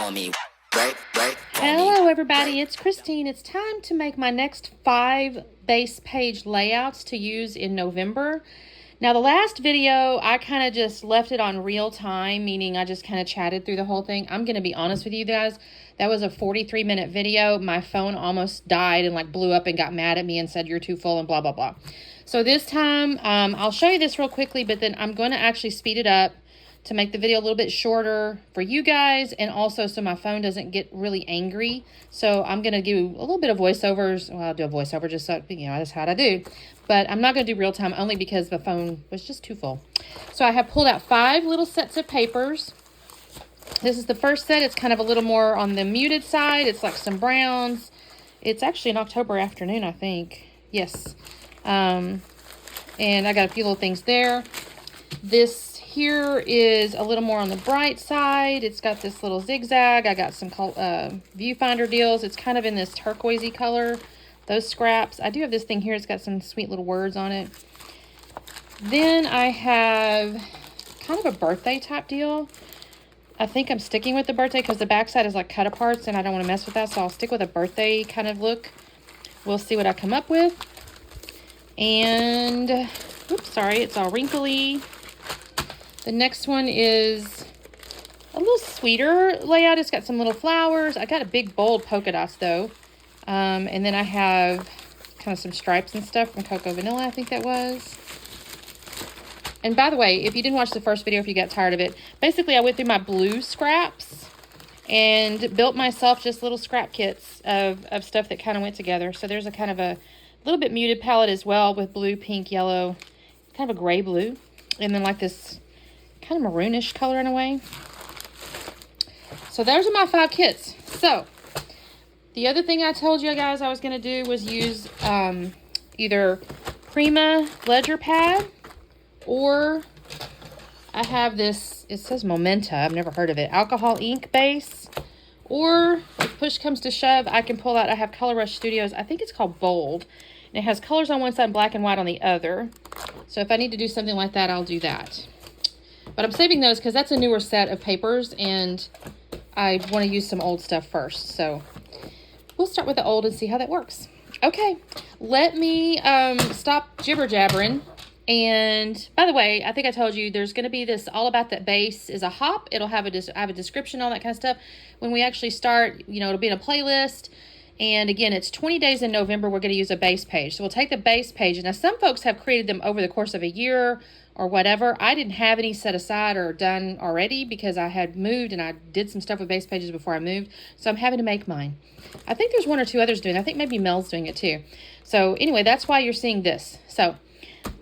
on me. Right on me. Hello everybody, it's Christine. It's time to make my next 5 base page layouts to use in November. Now the last video, I kind of just left it on real time, meaning I just kind of chatted through the whole thing. I'm going to be honest with you guys, that was a 43-minute video. My phone almost died and like blew up and got mad at me and said you're too full and blah blah blah. So this time, I'll show you this real quickly, but then I'm going to actually speed it up to make the video a little bit shorter for you guys, and also so my phone doesn't get really angry. So I'm going to do a little bit of voiceovers. Well, I'll do a voiceover just so, that's how I do. But I'm not going to do real time only because the phone was just too full. So I have pulled out 5 little sets of papers. This is the first set. It's kind of a little more on the muted side. It's like some browns. It's actually an October afternoon, I think. Yes. And I got a few little things there. This here is a little more on the bright side. It's got this little zigzag. I got some viewfinder deals. It's kind of in this turquoisey color. Those scraps. I do have this thing here. It's got some sweet little words on it. Then I have kind of a birthday type deal. I think I'm sticking with the birthday because the backside is like cut aparts and I don't want to mess with that. So I'll stick with a birthday kind of look. We'll see what I come up with. And, oops, sorry, it's all wrinkly. The next one is a little sweeter layout. It's got some little flowers. I got a big bold polka dots though. And then I have kind of some stripes and stuff from Cocoa Vanilla, I think that was. And by the way, if you didn't watch the first video, if you got tired of it, basically I went through my blue scraps and built myself just little scrap kits of stuff that kind of went together. So there's a kind of a little bit muted palette as well with blue, pink, yellow, kind of a gray blue. And then like this kind of maroonish color in a way. So those are my 5 kits. So the other thing I told you guys I was going to do was use either Prima ledger pad, or I have this, it says Momenta, I've never heard of it, alcohol ink base, or if push comes to shove, I can pull out, I have Color Rush Studios, I think it's called Bold, and it has colors on one side and black and white on the other. So if I need to do something like that, I'll do that. But I'm saving those because that's a newer set of papers and I want to use some old stuff first. So we'll start with the old and see how that works. Okay, let me stop jibber-jabbering. And by the way, I think I told you there's going to be this all about that base is a hop. It'll have a description, all that kind of stuff. When we actually start, it'll be in a playlist. And again, it's 20 days in November. We're going to use a base page. So we'll take the base page. Now, some folks have created them over the course of a year or whatever. I didn't have any set aside or done already because I had moved and I did some stuff with base pages before I moved. So I'm having to make mine. I think there's 1 or 2 others doing it. I think maybe Mel's doing it too. So anyway, that's why you're seeing this. So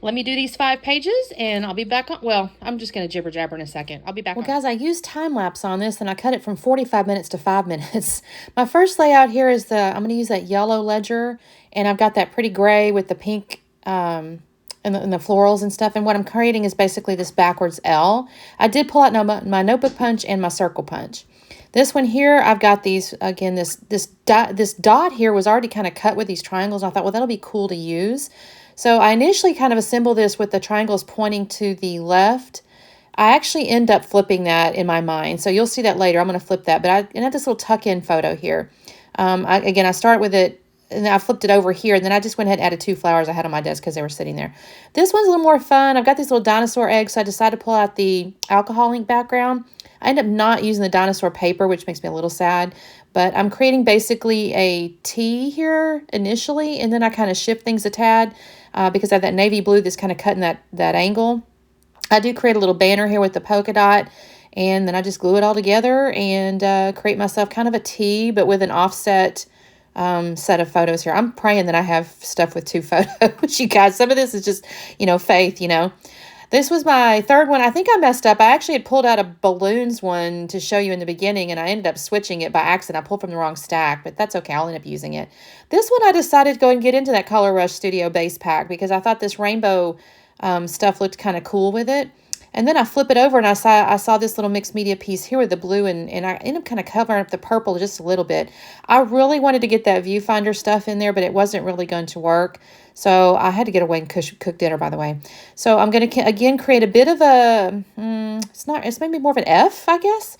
let me do these 5 pages and I'll be back on. Well, I'm just going to jibber jabber in a second. I'll be back. Well, guys, I used time lapse on this and I cut it from 45 minutes to 5 minutes. My first layout here is I'm going to use that yellow ledger, and I've got that pretty gray with the pink and the florals and stuff. And what I'm creating is basically this backwards L. I did pull out my notebook punch and my circle punch. This one here, I've got these, again, this dot here was already kind of cut with these triangles. I thought, well, that'll be cool to use. So I initially kind of assembled this with the triangles pointing to the left. I actually end up flipping that in my mind. So you'll see that later. I'm going to flip that. But I have this little tuck-in photo here. I start with it, and I flipped it over here. And then I just went ahead and added 2 flowers I had on my desk because they were sitting there. This one's a little more fun. I've got these little dinosaur eggs, so I decided to pull out the alcohol ink background. I end up not using the dinosaur paper, which makes me a little sad. But I'm creating basically a T here initially, and then I kind of shift things a tad because I have that navy blue that's kind of cutting that angle. I do create a little banner here with the polka dot, and then I just glue it all together and create myself kind of a T, but with an offset set of photos here. I'm praying that I have stuff with 2 photos, you guys. Some of this is just, faith, This was my 3rd one. I think I messed up. I actually had pulled out a balloons one to show you in the beginning, and I ended up switching it by accident. I pulled from the wrong stack, but that's okay. I'll end up using it. This one, I decided to go and get into that Color Rush Studio base pack because I thought this rainbow stuff looked kind of cool with it. And then I flip it over and I saw this little mixed media piece here with the blue, and I ended up kind of covering up the purple just a little bit. I really wanted to get that viewfinder stuff in there, but it wasn't really going to work. So I had to get away and cook dinner, by the way. So I'm going to, again, create a bit of a, it's maybe more of an F, I guess.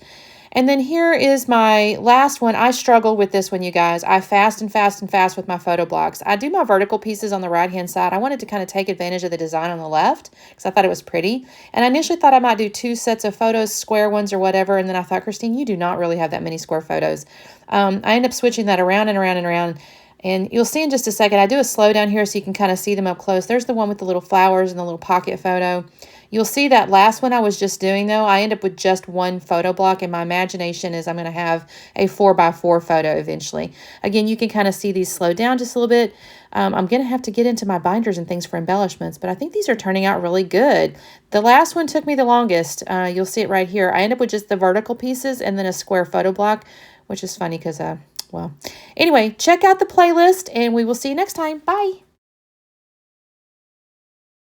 And then here is my last one. I struggle with this one, you guys. I fast and fast and fast with my photo blocks. I do my vertical pieces on the right-hand side. I wanted to kind of take advantage of the design on the left because I thought it was pretty. And I initially thought I might do 2 sets of photos, square ones or whatever. And then I thought, Christine, you do not really have that many square photos. I end up switching that around and around and around. And you'll see in just a second, I do a slow down here so you can kind of see them up close. There's the one with the little flowers and the little pocket photo. You'll see that last one I was just doing, though. I end up with just one photo block, and my imagination is I'm going to have a 4x4 photo eventually. Again, you can kind of see these slow down just a little bit. I'm going to have to get into my binders and things for embellishments, but I think these are turning out really good. The last one took me the longest. You'll see it right here. I end up with just the vertical pieces and then a square photo block, which is funny because, well, anyway, check out the playlist, and we will see you next time. Bye.